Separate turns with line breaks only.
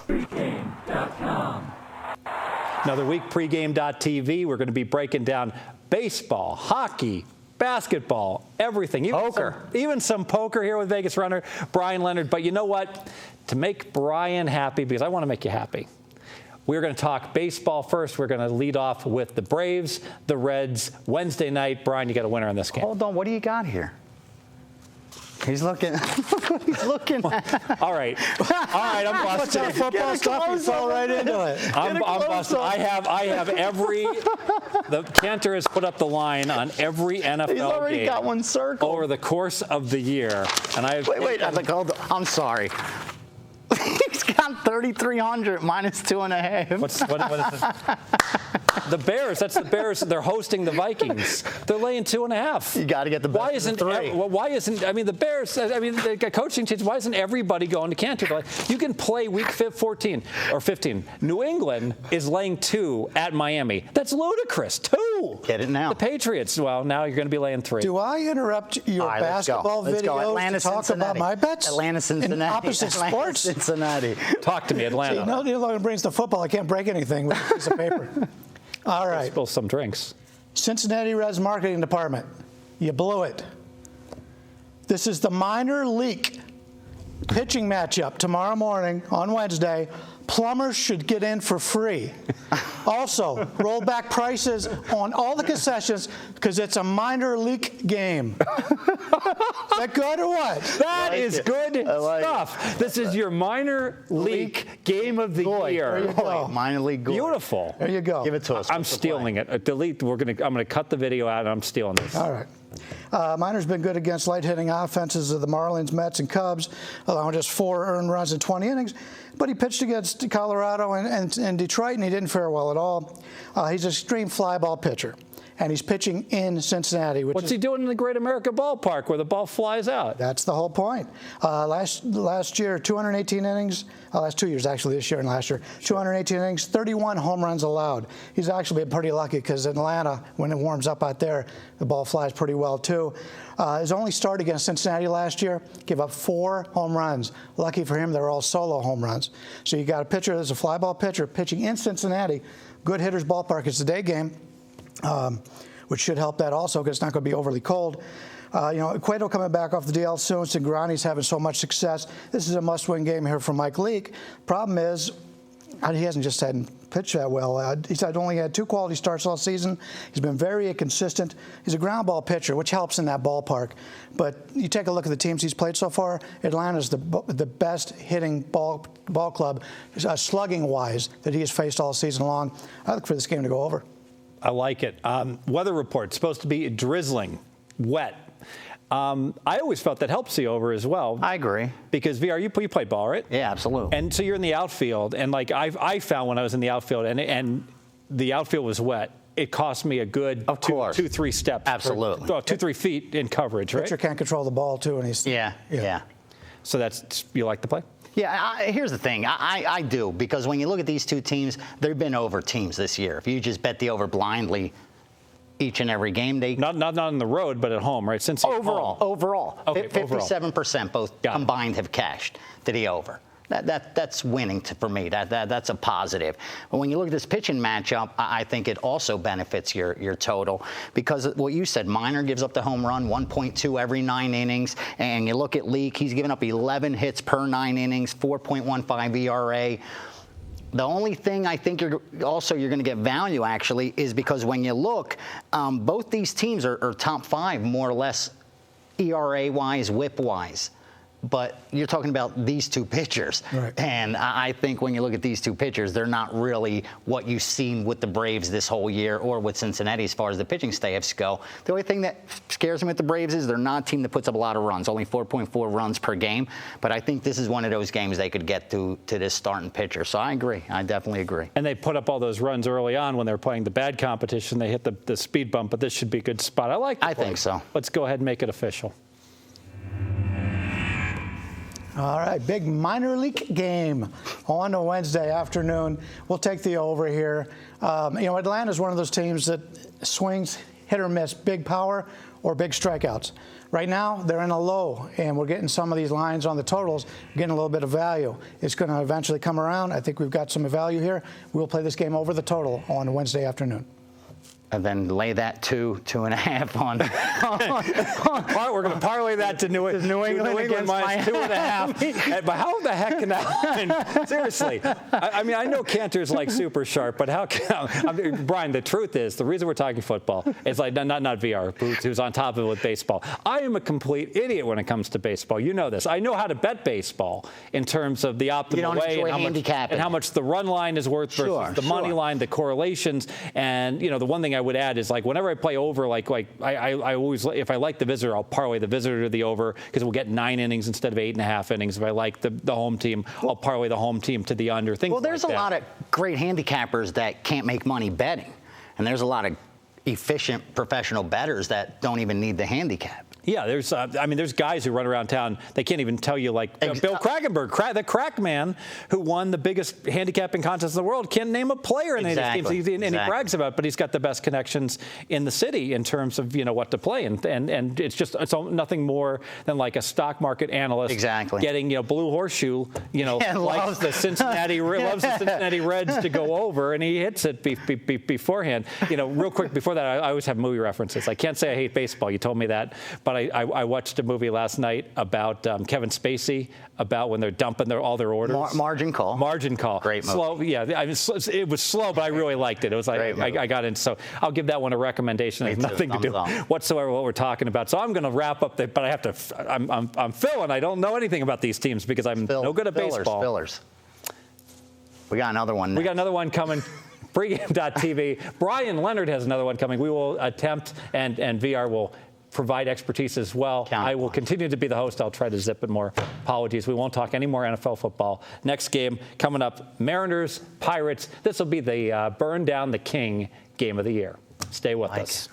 Pregame.com.
Another week, pregame.tv. We're going to be breaking down baseball, hockey, basketball, everything. Even some poker here with Vegas runner Bryan Leonard. But you know what? To make Bryan happy, because I want to make you happy, we're going to talk baseball first. We're going to lead off with the Braves, the Reds, Wednesday night. Bryan, you got a winner in this game.
Hold on. What do you got here? He's looking. He's looking.
All right. I'm busted.
What's football stuff? You fell right into it.
I'm busted. I have every. The Cantor has put up the line on every NFL
He's already
game
got one circle
over the course of the year, and I have.
Wait. I'm sorry. He's got 3,300 minus 2.5.
What is this? The Bears. That's the Bears. They're hosting the Vikings. They're laying 2.5.
You got to get the best.
Why isn't? I mean, the Bears. I mean, the coaching teams. Why isn't everybody going to Cantor? Like, you can play week 14 or 15. New England is laying 2 at Miami. That's ludicrous. 2.
Get it now.
The Patriots. Well, now you're going to be laying 3.
Do I interrupt your basketball videos to talk about my bets?
Atlanta, Cincinnati.
In opposite sports?
Cincinnati.
Talk to me, Atlanta.
See, no, it brings the football. I can't break anything with a piece of paper. All right.
Spill some drinks.
Cincinnati Reds marketing department. You blew it. This is the minor league pitching matchup tomorrow morning on Wednesday. Plumbers should get in for free. Also, roll back prices on all the concessions because it's a minor league game. Is that good or what?
That is good stuff. This is your minor league game of the year.
There you go.
Minor league.
Beautiful.
There you go.
Give it to us.
I'm stealing it. Delete. I'm going to cut the video out, and I'm stealing this.
All right. Minor's been good against light-hitting offenses of the Marlins, Mets, and Cubs, allowing just 4 earned runs in 20 innings. But he pitched against Colorado and Detroit, and he didn't fare well at all. He's an extreme fly ball pitcher, and he's pitching in Cincinnati.
What's he doing in the Great America Ballpark where the ball flies out?
That's the whole point. Last year, 218 innings. Last 2 years, actually, this year and last year. 218 innings, 31 home runs allowed. He's actually been pretty lucky because Atlanta, when it warms up out there, the ball flies pretty well, too. His only start against Cincinnati last year, gave up 4 home runs. Lucky for him, they were all solo home runs. So you got a pitcher that's a fly ball pitcher pitching in Cincinnati. Good hitter's ballpark. It's a day game, which should help that also because it's not going to be overly cold. Cueto coming back off the DL soon. Cingrani's having so much success. This is a must-win game here for Mike Leake. Problem is, he hasn't just hadn't pitched that well. He's only had 2 quality starts all season. He's been very inconsistent. He's a ground ball pitcher, which helps in that ballpark. But you take a look at the teams he's played so far. Atlanta's the best hitting ball club, slugging-wise, that he has faced all season long. I look for this game to go over.
I like it. Weather report supposed to be drizzling, wet. I always felt that helps the over as well.
I agree.
Because, VR, you play ball, right?
Yeah, absolutely.
And so you're in the outfield, and like I found when I was in the outfield, and the outfield was wet, it cost me a good 2-3 steps.
Absolutely.
2-3 feet in coverage, right?
Pitcher can't control the ball, too, and he's...
Yeah.
So you like the play?
Yeah, here's the thing. I do, because when you look at these two teams, they've been over teams this year. If you just bet the over blindly each and every game, they...
Not on the road, but at home, right? Since
Overall.
Okay,
57% both combined have cashed to the over. That's winning for me. That's a positive. But when you look at this pitching matchup, I think it also benefits your total because what you said, Minor gives up the home run, 1.2 every 9 innings, and you look at Leake, he's given up 11 hits per 9 innings, 4.15 ERA. The only thing I think you're going to get value actually is because when you look, both these teams are top 5 more or less ERA-wise, WHIP-wise. But you're talking about these two pitchers.
Right.
And I think when you look at these two pitchers, they're not really what you've seen with the Braves this whole year or with Cincinnati as far as the pitching staffs go. The only thing that scares me with the Braves is they're not a team that puts up a lot of runs, only 4.4 runs per game. But I think this is one of those games they could get to this starting pitcher. So I agree. I definitely agree.
And they put up all those runs early on when they were playing the bad competition. They hit the speed bump, but this should be a good spot. I like the play.
Think so.
Let's go ahead and make it official.
All right, big minor league game on a Wednesday afternoon. We'll take the over here. Atlanta's one of those teams that swings, hit or miss, big power, or big strikeouts. Right now, they're in a low, and we're getting some of these lines on the totals, getting a little bit of value. It's going to eventually come around. I think we've got some value here. We'll play this game over the total on Wednesday afternoon.
And then lay that 2.5 on.
We're going to parlay that to New England
against
minus 2.5. But how the heck can that? Seriously, I mean, I know Cantor's like super sharp, but how can Brian? The truth is, the reason we're talking football is like not VR, who's on top of it with baseball. I am a complete idiot when it comes to baseball. You know this. I know how to bet baseball in terms of the optimal way and how much the run line is worth versus the money line, the correlations, and the one thing I would add is like whenever I play over, like I always, if I like the visitor, I'll parlay the visitor to the over because we'll get 9 innings instead of 8.5 innings. If I like the home team, I'll parlay the home team to the under. Things
there's
like
a lot of great handicappers that can't make money betting, and there's a lot of efficient professional bettors that don't even need the handicap.
Yeah, there's guys who run around town. They can't even tell you, like Bill Krakenberg, the crack man who won the biggest handicapping contest in the world, can't name a player in any of these teams, and he brags about it, but he's got the best connections in the city in terms of what to play, and it's nothing more than like a stock market analyst getting Blue Horseshoe, likes the Cincinnati Reds to go over, and he hits it beforehand. Real quick before that, I always have movie references. I can't say I hate baseball. You told me that, but I watched a movie last night about Kevin Spacey, about when they're dumping all their orders.
Margin Call.
Great movie. Slow, yeah. It was slow, but I really liked it. It was like I got in. So I'll give that one a recommendation. It has nothing to do whatsoever what we're talking about. So I'm going to wrap up, but I have to. I'm Phil, and I don't know anything about these teams because I'm no good at baseball.
Fillers. We got another one.
We got another one coming. Pregame.tv. Bryan Leonard has another one coming. We will attempt, and VR will provide expertise as well. I will continue to be the host. I'll try to zip it more. Apologies. We won't talk any more NFL football. Next game coming up, Mariners, Pirates. This will be the burn down the king game of the year. Stay with us.